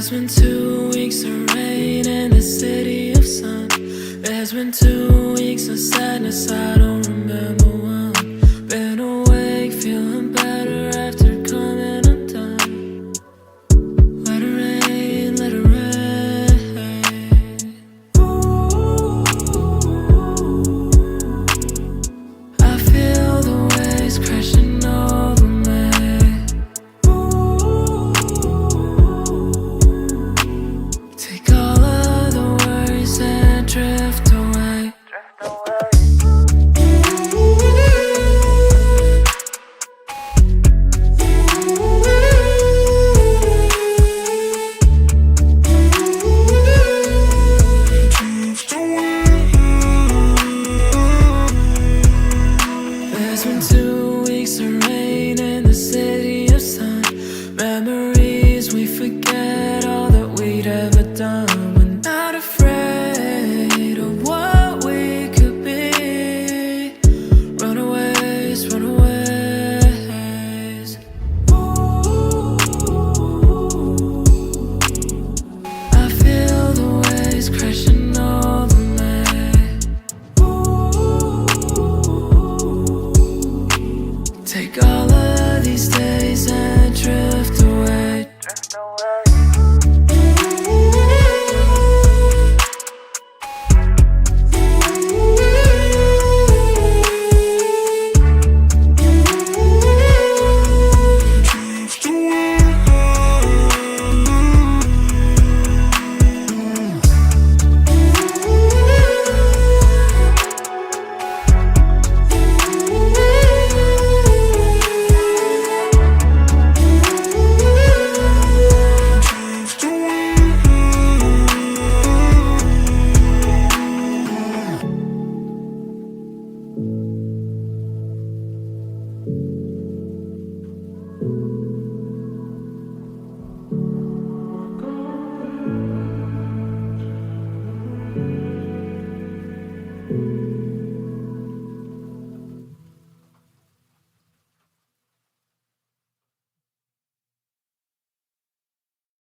There's been 2 weeks of rain in the city of sun. There's been 2 weeks of sadness, I don't remember one. Been awake, feeling better after coming undone. Let it rain, let it rain. I feel the waves crashing over me. Take all of the worries and drift away. There's been 2 weeks of rain in the city of sun. Memories we forget all that we'd ever done. We're not afraid of what we could be. Runaways, runaways. I feel the waves crashing over me. Take all of these days and drift away.